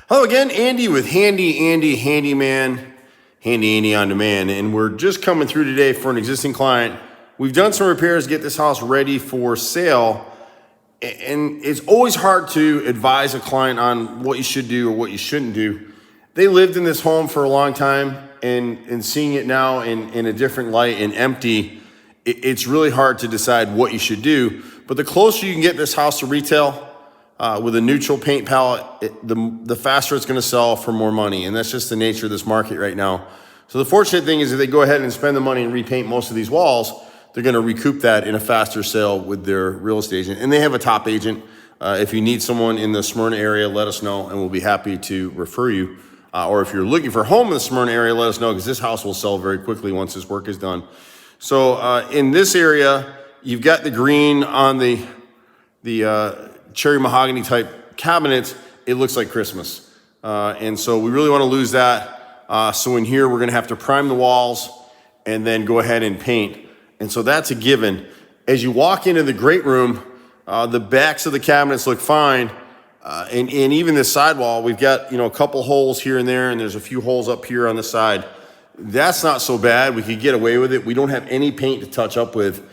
Hello again, Andy with Handy Andy Handyman, Handy Andy on Demand, and we're just coming through today for an existing client. We've done some repairs to get this house ready for sale, and it's always hard to advise a client on what you should do or what you shouldn't do. They lived in this home for a long time, and seeing it now in a different light and empty, it's really hard to decide what you should do. But the closer you can get this house to retail, with a neutral paint palette, the faster it's going to sell for more money. And that's just the nature of this market right now. So the fortunate thing is if they go ahead and spend the money and repaint most of these walls, they're going to recoup that in a faster sale with their real estate agent. And they have a top agent. If you need someone in the Smyrna area, let us know and we'll be happy to refer you. Or if you're looking for a home in the Smyrna area, let us know, because this house will sell very quickly once this work is done. So in this area, you've got the green on the cherry mahogany type cabinets. It looks like Christmas. And so we really want to lose that. So in here, we're going to have to prime the walls and then go ahead and paint. And so that's a given. As you walk into the great room, the backs of the cabinets look fine. And even this sidewall, we've got, a couple holes here and there, and there's a few holes up here on the side. That's not so bad. We could get away with it. We don't have any paint to touch up with.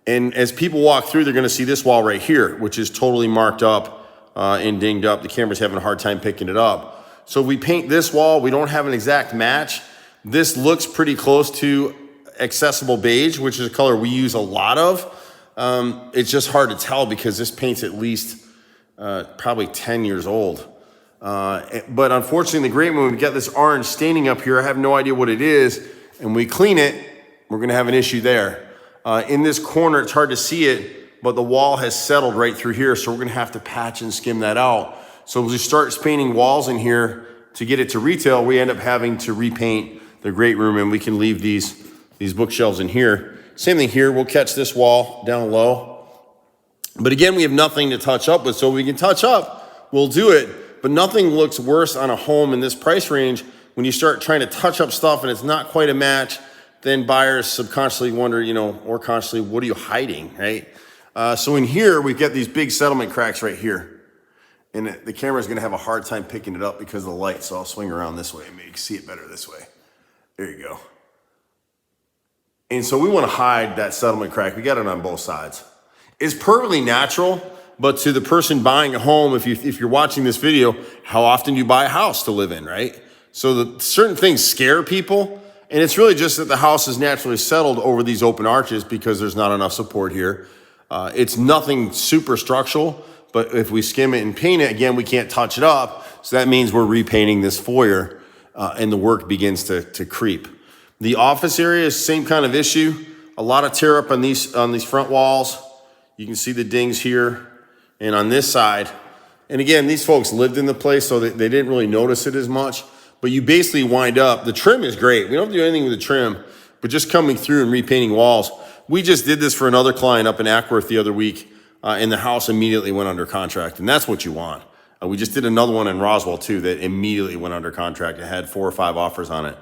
And as people walk through, they're going to see this wall right here, which is totally marked up and dinged up. The camera's having a hard time picking it up. So if we paint this wall, we don't have an exact match. This looks pretty close to accessible beige, which is a color we use a lot of. It's just hard to tell because this paint's at least probably 10 years old. But unfortunately, in the great room, we've got this orange staining up here. I have no idea what it is. And we clean it, we're going to have an issue there. In this corner, it's hard to see it, but the wall has settled right through here, so we're going to have to patch and skim that out. So as we start painting walls in here to get it to retail, we end up having to repaint the great room, and we can leave these bookshelves in here. Same thing here. We'll catch this wall down low. But again, we have nothing to touch up with, so we can touch up, we'll do it. But nothing looks worse on a home in this price range when you start trying to touch up stuff and it's not quite a match. Then buyers subconsciously wonder, or consciously, what are you hiding, right? So in here, we've got these big settlement cracks right here. And the camera's going to have a hard time picking it up because of the light, so I'll swing around this way and maybe see it better this way. There you go. And so we want to hide that settlement crack. We got it on both sides. It's perfectly natural, but to the person buying a home, if you're watching this video, how often do you buy a house to live in, right? So certain things scare people. And it's really just that the house is naturally settled over these open arches because there's not enough support here. It's nothing super structural, but if we skim it and paint it, again, we can't touch it up. So that means we're repainting this foyer and the work begins to creep. The office area is same kind of issue. A lot of tear up on these front walls. You can see the dings here and on this side. And again, these folks lived in the place, so they didn't really notice it as much. But you basically wind up, the trim is great. We don't do anything with the trim, but just coming through and repainting walls. We just did this for another client up in Ackworth the other week, and the house immediately went under contract, and that's what you want. We just did another one in Roswell too that immediately went under contract. It had 4 or 5 offers on it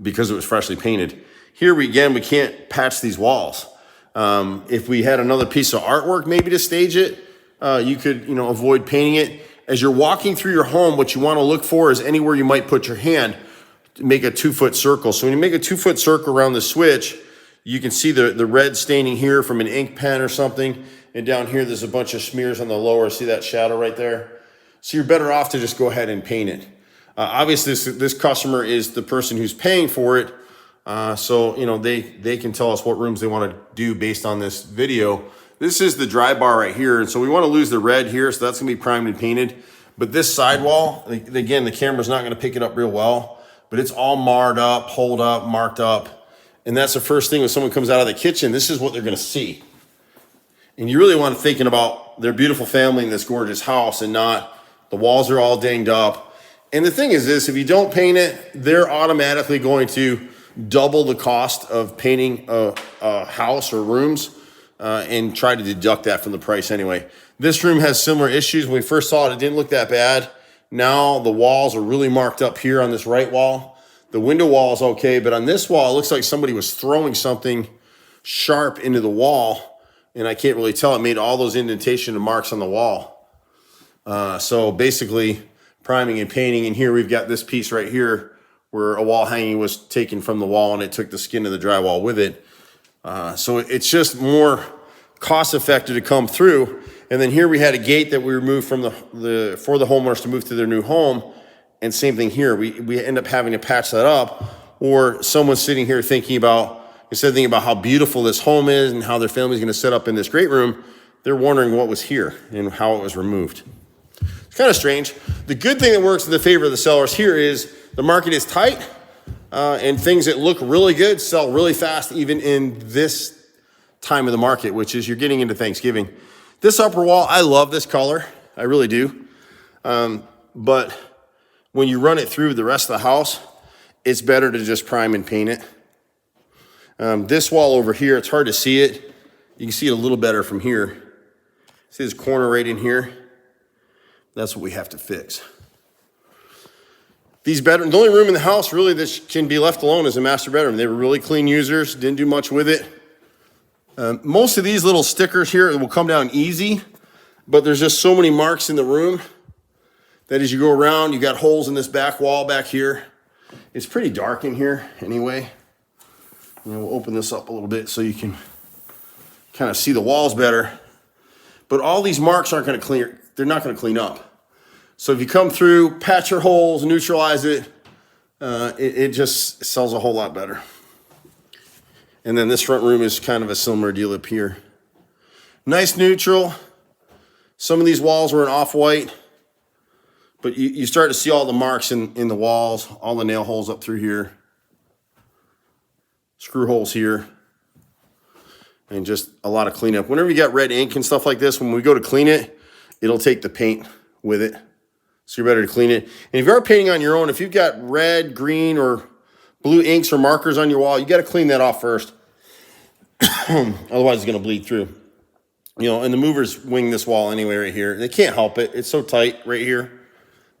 because it was freshly painted. Here, we can't patch these walls. If we had another piece of artwork maybe to stage it, you could avoid painting it. As you're walking through your home, what you want to look for is anywhere you might put your hand to make a 2-foot circle. So when you make a 2-foot circle around the switch, you can see the red staining here from an ink pen or something. And down here, there's a bunch of smears on the lower. See that shadow right there? So you're better off to just go ahead and paint it. Obviously, this customer is the person who's paying for it. So they can tell us what rooms they want to do based on this video. This is the dry bar right here. And so we want to lose the red here. So that's going to be primed and painted. But this sidewall, again, the camera's not going to pick it up real well. But it's all marred up, holed up, marked up. And that's the first thing when someone comes out of the kitchen. This is what they're going to see. And you really want to think about their beautiful family in this gorgeous house and not the walls are all dinged up. And the thing is this, if you don't paint it, they're automatically going to double the cost of painting a house or rooms. And try to deduct that from the price anyway. This room has similar issues. When we first saw it, it didn't look that bad. Now the walls are really marked up here on this right wall. The window wall is okay, but on this wall, it looks like somebody was throwing something sharp into the wall, and I can't really tell. It made all those indentation and marks on the wall. So basically, priming and painting. And here we've got this piece right here where a wall hanging was taken from the wall and it took the skin of the drywall with it. So it's just more cost effective to come through. And then here we had a gate that we removed from for the homeowners to move to their new home. And same thing here, we end up having to patch that up, or someone's sitting here instead of thinking about how beautiful this home is and how their family's gonna set up in this great room, they're wondering what was here and how it was removed. It's kind of strange. The good thing that works in the favor of the sellers here is the market is tight, and things that look really good sell really fast, even in this time of the market, which is you're getting into Thanksgiving. This upper wall, I love this color. I really do. But when you run it through the rest of the house, it's better to just prime and paint it. This wall over here, it's hard to see it. You can see it a little better from here. See this corner right in here? That's what we have to fix. These bedrooms, the only room in the house really that can be left alone is a master bedroom. They were really clean users, didn't do much with it. Most of these little stickers here will come down easy, but there's just so many marks in the room that as you go around, you got holes in this back wall back here. It's pretty dark in here anyway. We'll open this up a little bit so you can kind of see the walls better. But all these marks aren't going to clear, they're not going to clean up. So if you come through, patch your holes, neutralize it, it just sells a whole lot better. And then this front room is kind of a similar deal up here. Nice neutral. Some of these walls were an off-white, but you start to see all the marks in the walls, all the nail holes up through here, screw holes here, and just a lot of cleanup. Whenever you got red ink and stuff like this, when we go to clean it, it'll take the paint with it. So you're better to clean it. And if you are painting on your own, if you've got red, green, or blue inks or markers on your wall, you got to clean that off first. Otherwise it's going to bleed through. You know, and the movers wing this wall anyway right here. They can't help it. It's so tight right here.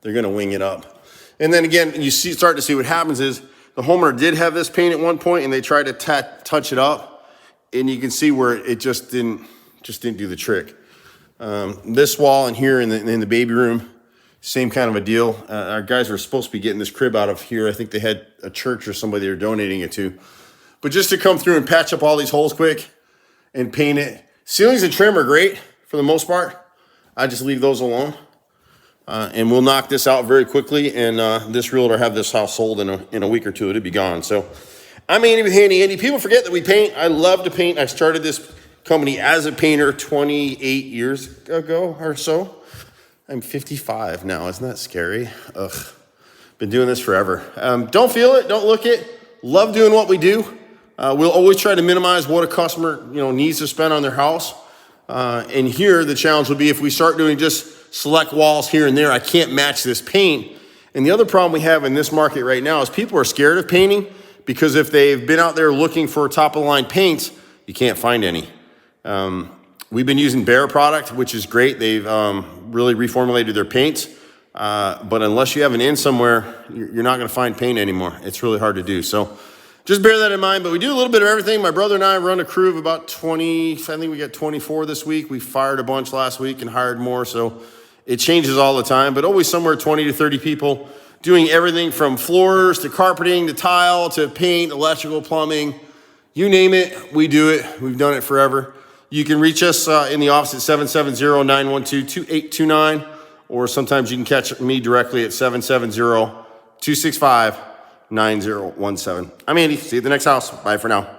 They're going to wing it up. And then again, you start to see what happens is the homeowner did have this paint at one point and they tried to touch it up. And you can see where it just didn't do the trick. This wall in here in the baby room, same kind of a deal. Our guys were supposed to be getting this crib out of here. I think they had a church or somebody they were donating it to. But just to come through and patch up all these holes quick and paint it. Ceilings and trim are great for the most part. I just leave those alone. And we'll knock this out very quickly. And this realtor will have this house sold in a week or two. It'll be gone. So I'm Andy with Handy Andy. People forget that we paint. I love to paint. I started this company as a painter 28 years ago or so. I'm 55 now. Isn't that scary? Ugh. Been doing this forever. Don't feel it. Don't look it. Love doing what we do. We'll always try to minimize what a customer needs to spend on their house. And here the challenge will be if we start doing just select walls here and there, I can't match this paint. And the other problem we have in this market right now is people are scared of painting because if they've been out there looking for top of the line paints, you can't find any. We've been using Behr product, which is great. They've really reformulated their paints. But unless you have an in somewhere, you're not going to find paint anymore. It's really hard to do. So just bear that in mind. But we do a little bit of everything. My brother and I run a crew of about 20. I think we got 24 this week. We fired a bunch last week and hired more. So it changes all the time. But always somewhere 20 to 30 people doing everything from floors to carpeting to tile to paint, electrical, plumbing. You name it, we do it. We've done it forever. You can reach us in the office at 770-912-2829. Or sometimes you can catch me directly at 770-265-9017. I'm Andy. See you at the next house. Bye for now.